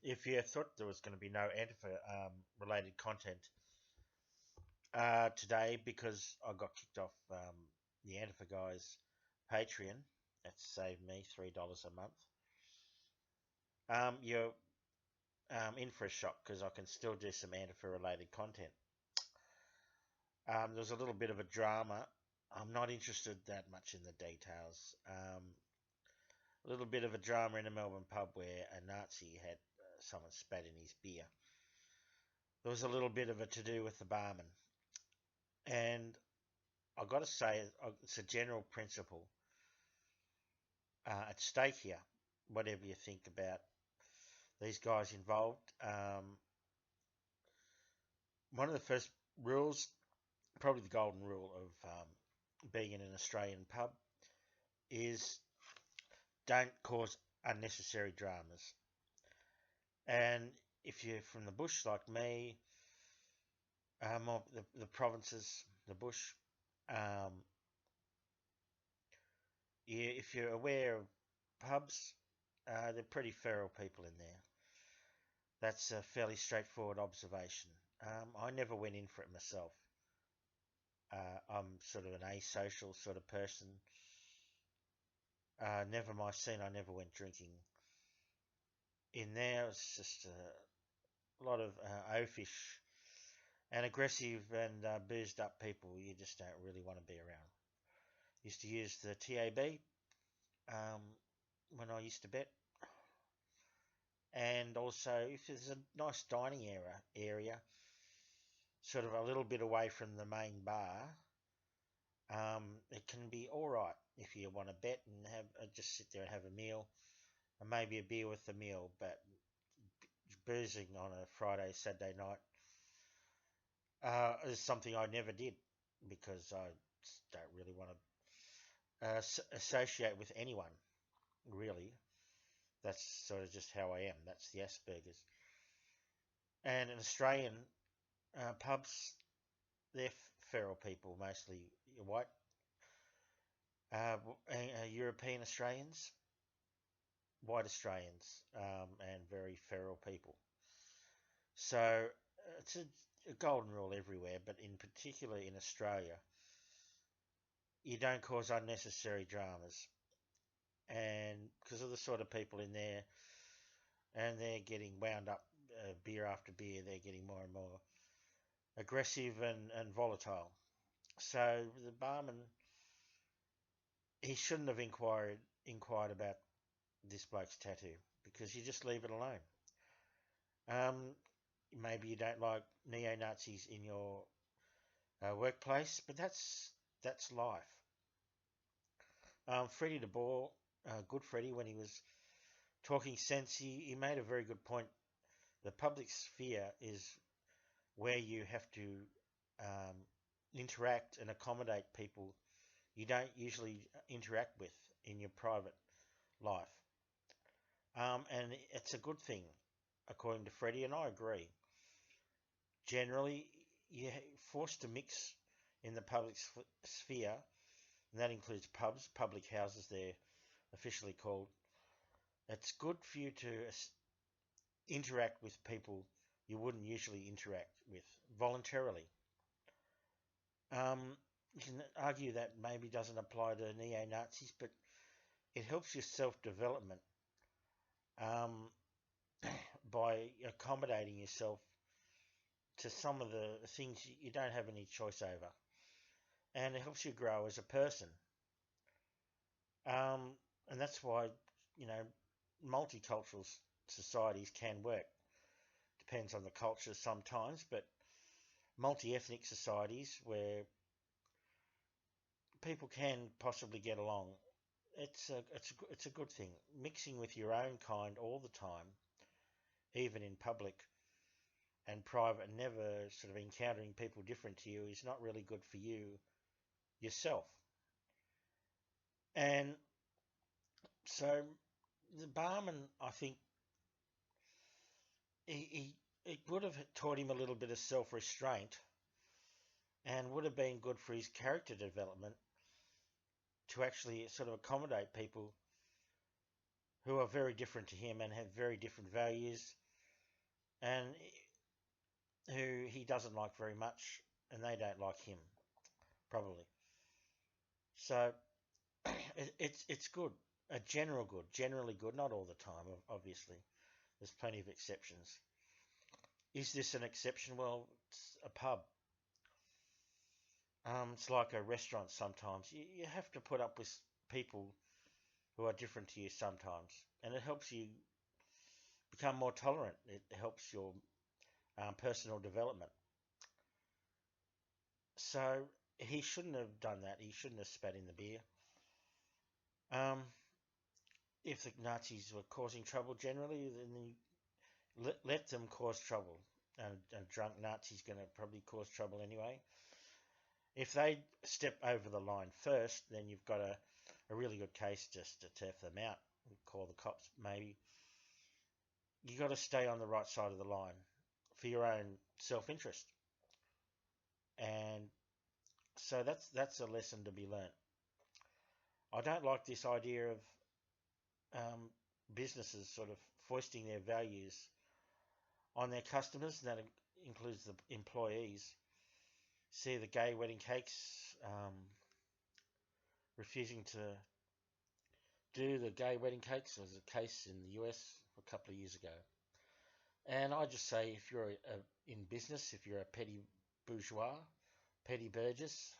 If you thought there was going to be no Antifa related content today because I got kicked off the Antifa guys Patreon, that saved me $3 a month. You're in for a shock because I can still do some Antifa related content. There's a little bit of a drama. I'm not interested that much in the details. A little bit of a drama in a Melbourne pub where a Nazi had someone spat in his beer. There was a little bit of a to-do with the barman. And I've got to say, it's a general principle at stake here, whatever you think about these guys involved. One of the first rules, probably the golden rule of being in an Australian pub, is don't cause unnecessary dramas. And if you're from the bush like me, or the provinces, the bush, if you're aware of pubs, they're pretty feral people in there. That's a fairly straightforward observation. I never went in for it myself. I'm sort of an asocial sort of person. Never my scene, I never went drinking. In there, it's just a lot of oafish and aggressive and boozed up people you just don't really want to be around. Used to use the TAB when I used to bet. And also, if there's a nice dining area, sort of a little bit away from the main bar, it can be all right if you want to bet and have just sit there and have a meal, and maybe a beer with the meal. But boozing on a Friday, Saturday night is something I never did because I don't really want to associate with anyone, really. That's sort of just how I am. That's the Asperger's. And in Australian pubs, they're feral people, mostly white, European Australians, white Australians, and very feral people. So it's a golden rule everywhere, but in particular in Australia, you don't cause unnecessary dramas. And because of the sort of people in there, and they're getting wound up beer after beer, they're getting more and more aggressive and volatile. So the barman, he shouldn't have inquired about this bloke's tattoo because you just leave it alone. Maybe you don't like neo-Nazis in your workplace, but that's life. Freddie de Boer, good Freddie, when he was talking sense, he made a very good point. The public sphere is where you have to interact and accommodate people you don't usually interact with in your private life. And it's a good thing, according to Freddie, and I agree. Generally, you're forced to mix in the public sphere, and that includes pubs, public houses they're officially called. It's good for you to interact with people you wouldn't usually interact with voluntarily. You can argue that maybe doesn't apply to neo-Nazis, but it helps your self-development by accommodating yourself to some of the things you don't have any choice over. And it helps you grow as a person. And that's why, multicultural societies can work. Depends on the culture sometimes, but multi-ethnic societies where people can possibly get along, it's a good thing. Mixing with your own kind all the time, even in public and private, and never sort of encountering people different to you, is not really good for you yourself. And so the barman, I think, it would have taught him a little bit of self-restraint and would have been good for his character development to actually sort of accommodate people who are very different to him and have very different values and who he doesn't like very much, and they don't like him probably. So it's good, a generally good, not all the time, obviously. There's plenty of exceptions. Is this an exception? Well, it's a pub. It's like a restaurant sometimes. You have to put up with people who are different to you sometimes, and it helps you become more tolerant. It helps your personal development. So he shouldn't have done that. He shouldn't have spat in the beer. Um, if the Nazis were causing trouble generally, then you let them cause trouble. And a drunk Nazi's going to probably cause trouble anyway. If they step over the line first, then you've got a really good case just to turf them out and call the cops maybe. You got to stay on the right side of the line for your own self-interest. And so that's a lesson to be learnt. I don't like this idea of um, businesses sort of foisting their values on their customers, and that includes the employees. See the gay wedding cakes refusing to do the gay wedding cakes. There was a case in the US a couple of years ago. And I just say, if you're in business, if you're a petty bourgeois, petty burgess,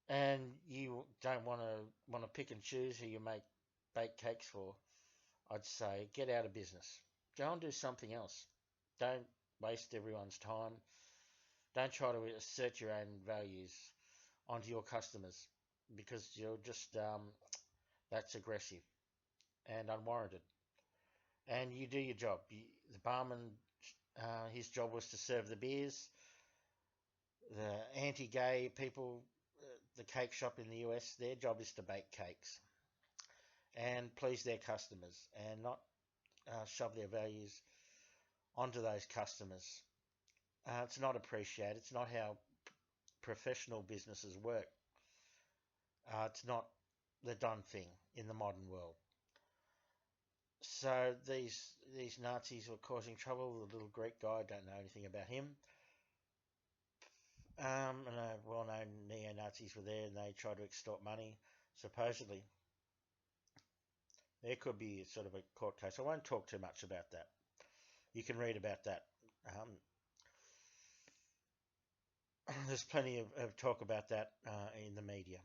and you don't want to pick and choose who you make bake cakes for, I'd say get out of business. Go and do something else. Don't waste everyone's time. Don't try to assert your own values onto your customers, because you're just that's aggressive and unwarranted. And you do your job. The barman, his job was to serve the beers. The anti-gay people, the cake shop in the US, their job is to bake cakes and please their customers, and not shove their values onto those customers. It's not appreciated. It's not how professional businesses work. It's not the done thing in the modern world. So these Nazis were causing trouble. The little Greek guy, don't know anything about him. And well-known neo-Nazis were there, and they tried to extort money, supposedly. There could be sort of a court case. I won't talk too much about that. You can read about that. There's plenty of talk about that in the media.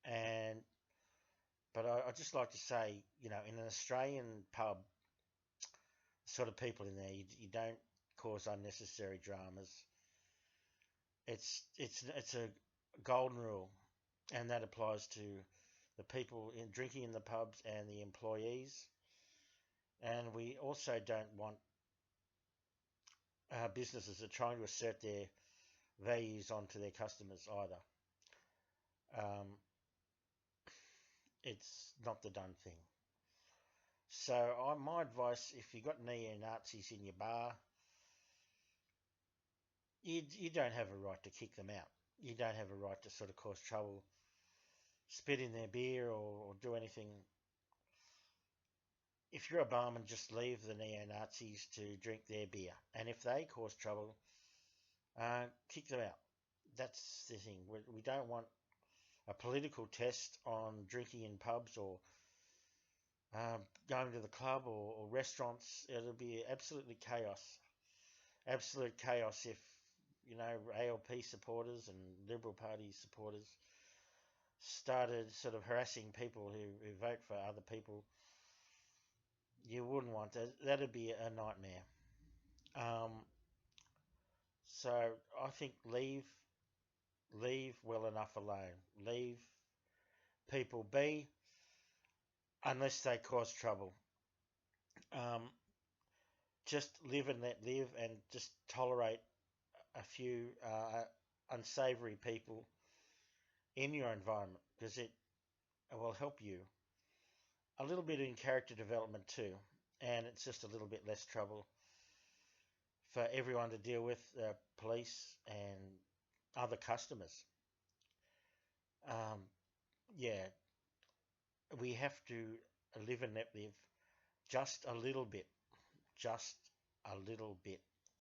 And but I'd just like to say, in an Australian pub, sort of people in there, you don't cause unnecessary dramas. It's a golden rule, and that applies to the people drinking in the pubs and the employees. And we also don't want businesses that are trying to assert their values onto their customers either. It's not the done thing. So my advice, if you've got neo-Nazis in your bar, you don't have a right to kick them out. You don't have a right to sort of cause trouble, spit in their beer, or do anything. If you're a barman, just leave the neo-Nazis to drink their beer. And if they cause trouble, kick them out. That's the thing. We don't want a political test on drinking in pubs, or going to the club, or restaurants. It'll be absolutely chaos. Absolute chaos if, ALP supporters and Liberal Party supporters started sort of harassing people who vote for other people. You wouldn't want that. That'd be a nightmare. So I think leave well enough alone. Leave people be unless they cause trouble. Um, just live and let live, and just tolerate a few unsavory people in your environment, because it will help you a little bit in character development too, and it's just a little bit less trouble for everyone to deal with, police and other customers. Um, yeah, we have to live and let live just a little bit, just a little bit